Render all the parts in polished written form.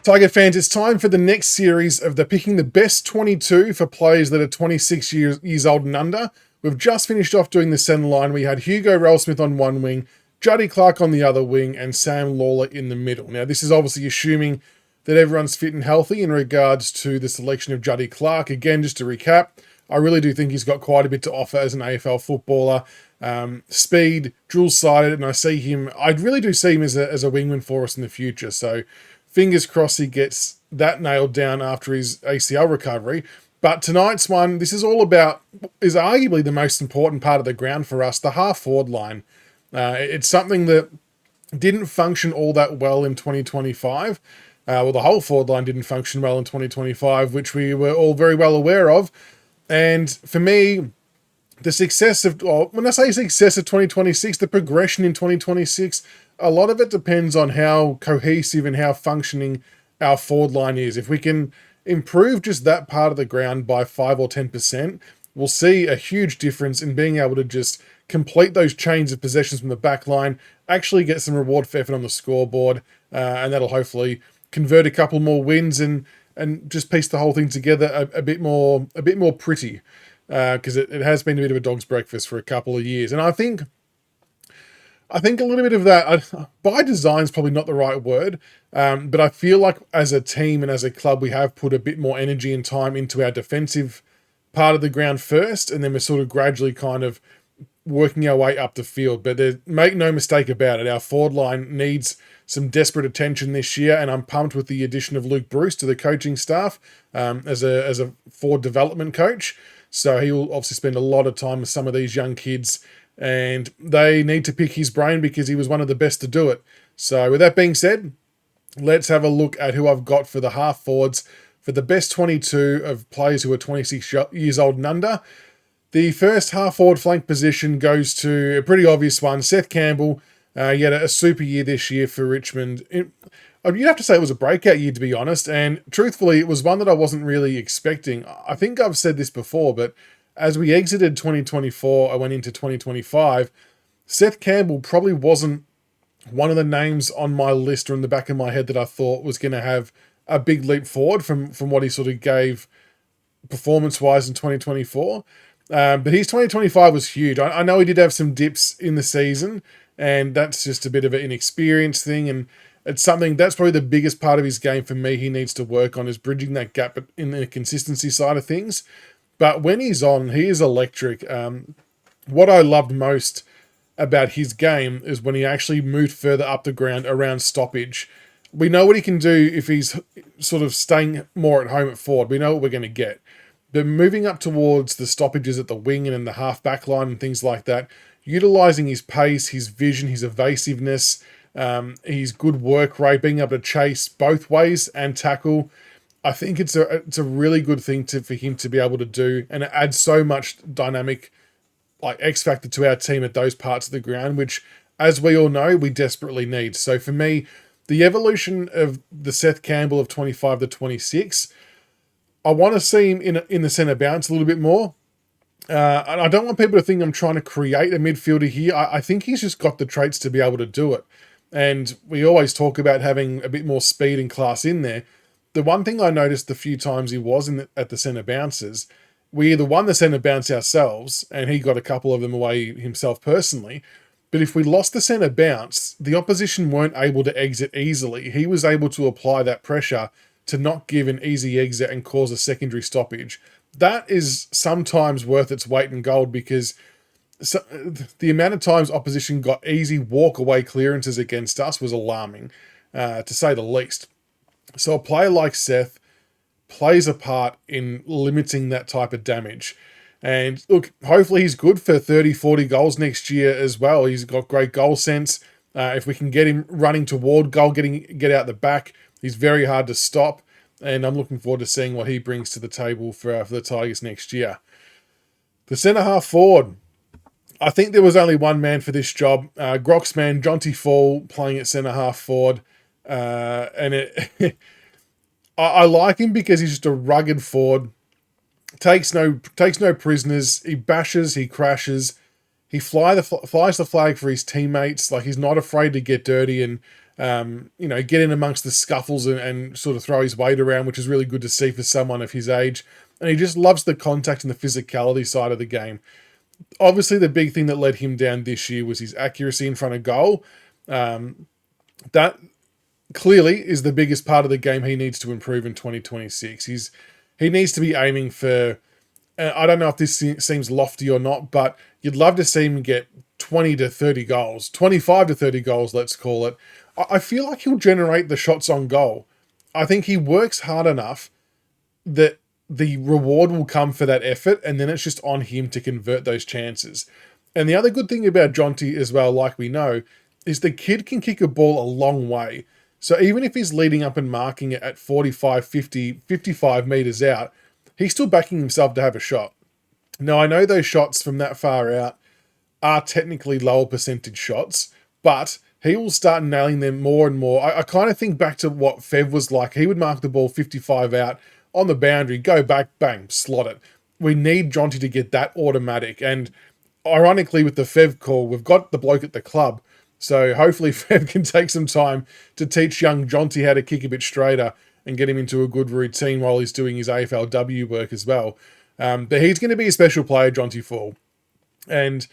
Tiger fans, it's time for the next series of the picking the best 22 for players that are 26 years old and under. We've just finished off doing the centre line. We had Hugo Ralsmith on one wing, Juddy Clark on the other wing, and Sam Lawler in the middle. Now, this is obviously assuming that everyone's fit and healthy in regards to the selection of Juddy Clark. Again, just to recap, I really do think he's got quite a bit to offer as an AFL footballer. Speed, dual-sided, and I really do see him as a wingman for us in the future. So fingers crossed he gets that nailed down after his ACL recovery. But tonight's one, this is all about, is arguably the most important part of the ground for us, the half-forward line. It's something that didn't function all that well in 2025. The whole forward line didn't function well in 2025, which we were all very well aware of. And for me, the success of, when I say success of 2026, the progression in 2026, a lot of it depends on how cohesive and how functioning our forward line is. If we can improve just that part of the ground by 5 or 10%, we'll see a huge difference in being able to just complete those chains of possessions from the back line, actually get some reward for effort on the scoreboard, and that'll hopefully convert a couple more wins and just piece the whole thing together a bit more pretty, because it has been a bit of a dog's breakfast for a couple of years. And I think a little bit of that, by design is probably not the right word, but I feel like as a team and as a club, we have put a bit more energy and time into our defensive part of the ground first, and then we're sort of gradually kind of working our way up the field. But make no mistake about it, our forward line needs some desperate attention this year, and I'm pumped with the addition of Luke Bruce to the coaching staff as a forward development coach. So he will obviously spend a lot of time with some of these young kids, and they need to pick his brain because he was one of the best to do it. So with that being said, let's have a look at who I've got for the half forwards for the best 22 of players who are 26 years old and under. The first half forward flank position goes to a pretty obvious one, Seth Campbell. He had a super year this year for Richmond. You'd have to say it was a breakout year, to be honest, and truthfully, it was one that I wasn't really expecting. I think I've said this before, but as we exited 2024, I went into 2025, Seth Campbell probably wasn't one of the names on my list or in the back of my head that I thought was going to have a big leap forward from what he sort of gave performance-wise in 2024. But his 2025 was huge. I know he did have some dips in the season, and that's just a bit of an inexperience thing, and it's something that's probably the biggest part of his game for me he needs to work on, is bridging that gap in the consistency side of things. But when he's on, he is electric. What I loved most about his game is when he actually moved further up the ground around stoppage. We know what he can do if he's sort of staying more at home at forward. We know what we're going to get. But moving up towards the stoppages at the wing and in the half back line and things like that, utilising his pace, his vision, his evasiveness, his good work rate, being able to chase both ways and tackle, I think it's a really good thing for him to be able to do, and it adds so much dynamic, like X factor to our team at those parts of the ground, which, as we all know, we desperately need. So for me, the evolution of the Seth Campbell of 25 to 26, I want to see him in the centre bounce a little bit more. And I don't want people to think I'm trying to create a midfielder here. I think he's just got the traits to be able to do it. And we always talk about having a bit more speed and class in there. The one thing I noticed the few times he was at the centre bounces, we either won the centre bounce ourselves, and he got a couple of them away himself personally, but if we lost the centre bounce, the opposition weren't able to exit easily. He was able to apply that pressure to not give an easy exit and cause a secondary stoppage. That is sometimes worth its weight in gold, because the amount of times opposition got easy walk-away clearances against us was alarming, to say the least. So a player like Seth plays a part in limiting that type of damage. And look, hopefully he's good for 30, 40 goals next year as well. He's got great goal sense. If we can get him running toward goal, get out the back, he's very hard to stop. And I'm looking forward to seeing what he brings to the table for the Tigers next year. The centre half forward, I think there was only one man for this job. Grox man, Jonty Faull, playing at centre half forward. I like him because he's just a rugged forward. Takes no prisoners. He bashes, he crashes. flies the flag for his teammates. Like, he's not afraid to get dirty and get in amongst the scuffles and sort of throw his weight around, which is really good to see for someone of his age. And he just loves the contact and the physicality side of the game. Obviously, the big thing that let him down this year was his accuracy in front of goal. That clearly is the biggest part of the game he needs to improve in 2026. He needs to be aiming for, I don't know if this seems lofty or not, but you'd love to see him get 20 to 30 goals, 25 to 30 goals, let's call it. I feel like he'll generate the shots on goal. I think he works hard enough that the reward will come for that effort, and then it's just on him to convert those chances. And the other good thing about Jonty as well, like we know, is the kid can kick a ball a long way. So even if he's leading up and marking it at 45, 50, 55 metres out, he's still backing himself to have a shot. Now, I know those shots from that far out are technically lower percentage shots, but he will start nailing them more and more. I kind of think back to what Fev was like. He would mark the ball 55 out on the boundary, go back, bang, slot it. We need Jonty to get that automatic. And ironically, with the Fev call, we've got the bloke at the club. So hopefully Fev can take some time to teach young Jonty how to kick a bit straighter and get him into a good routine while he's doing his AFLW work as well. But he's going to be a special player, Jonty Faull. And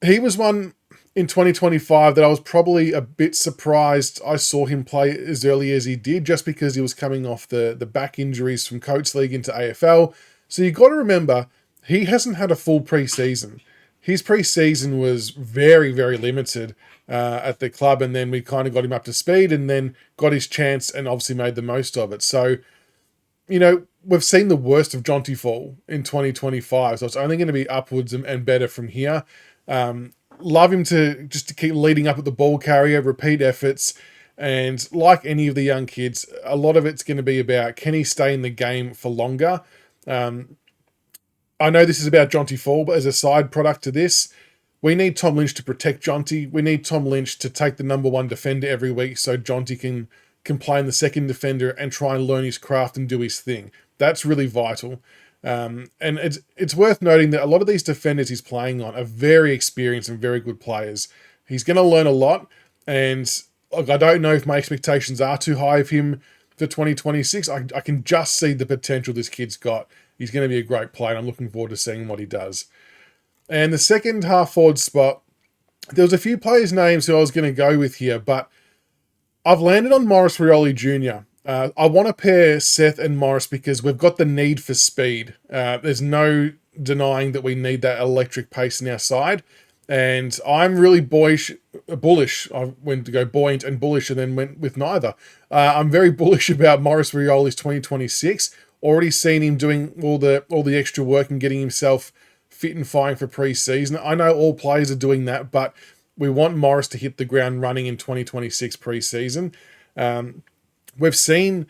he was one in 2025 that I was probably a bit surprised I saw him play as early as he did, just because he was coming off the back injuries from Coach League into AFL. So you've got to remember, he hasn't had a full preseason. His preseason was very, very limited at the club, and then we kind of got him up to speed and then got his chance and obviously made the most of it. So, we've seen the worst of Jonty Faull in 2025, so it's only going to be upwards and better from here. Love him to keep leading up at the ball carrier, repeat efforts, and like any of the young kids, a lot of it's going to be about, can he stay in the game for longer? I know this is about Jonty Faull, but as a side product to this, we need Tom Lynch to protect Jonty. We need Tom Lynch to take the number one defender every week so Jonty can play in the second defender and try and learn his craft and do his thing. That's really vital. And it's worth noting that a lot of these defenders he's playing on are very experienced and very good players. He's going to learn a lot, and I don't know if my expectations are too high of him for 2026. I can just see the potential this kid's got. He's going to be a great player, and I'm looking forward to seeing what he does. And the second half forward spot, there was a few players' names who I was going to go with here, but I've landed on Rioli Jr. I want to pair Seth and Morris because we've got the need for speed. There's no denying that we need that electric pace in our side. And I'm really bullish. I went to go buoyant and bullish and then went with neither. I'm very bullish about Morris Rioli's 2026. Already seen him doing all the extra work and getting himself fit and firing for pre-season. I know all players are doing that, but we want Morris to hit the ground running in 2026 pre-season. We've seen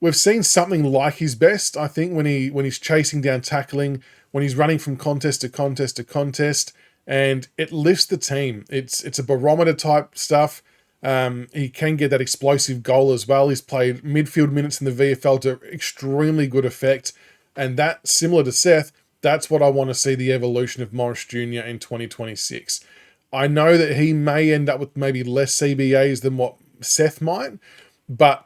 something like his best, I think, when he's chasing down tackling, when he's running from contest to contest to contest, and it lifts the team. It's a barometer type stuff. He can get that explosive goal as well. He's played midfield minutes in the VFL to extremely good effect, and that, similar to Seth, that's what I want to see the evolution of Morris Jr. in 2026. I know that he may end up with maybe less CBAs than what Seth might, but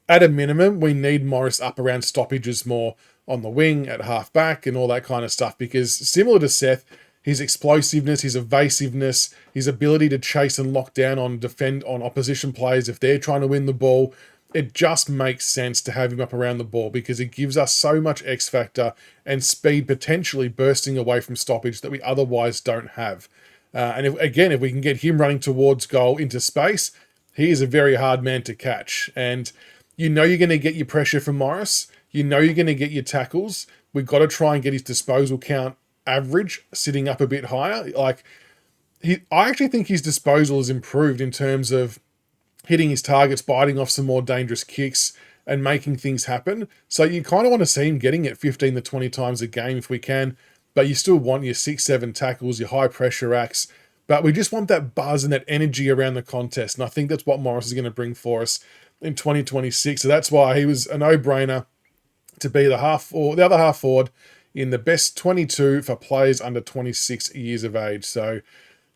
at a minimum, we need Morris up around stoppages more on the wing, at half-back, and all that kind of stuff, because similar to Seth, his explosiveness, his evasiveness, his ability to chase and lock down on defend on opposition players if they're trying to win the ball, it just makes sense to have him up around the ball because it gives us so much X factor and speed potentially bursting away from stoppage that we otherwise don't have. And if we can get him running towards goal into space, he is a very hard man to catch. And you're going to get your pressure from Morris. You're going to get your tackles. We've got to try and get his disposal count average sitting up a bit higher. I actually think his disposal has improved in terms of hitting his targets, biting off some more dangerous kicks and making things happen. So you kind of want to see him getting it 15 to 20 times a game if we can, but you still want your 6-7 tackles, your high pressure acts, but we just want that buzz and that energy around the contest. And I think that's what Morris is going to bring for us in 2026. So that's why he was a no-brainer to be the other half forward in the best 22 for players under 26 years of age. So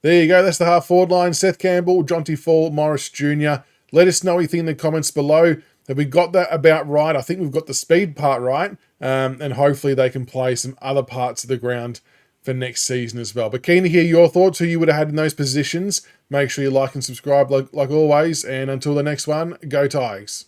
there you go. That's the half forward line. Seth Campbell, Jonty Faull, Morris Jr. Let us know what you think in the comments below. Have we got that about right? I think we've got the speed part right. And hopefully they can play some other parts of the ground for next season as well. But keen to hear your thoughts, who you would have had in those positions. Make sure you like and subscribe like always. And until the next one, go Tigers.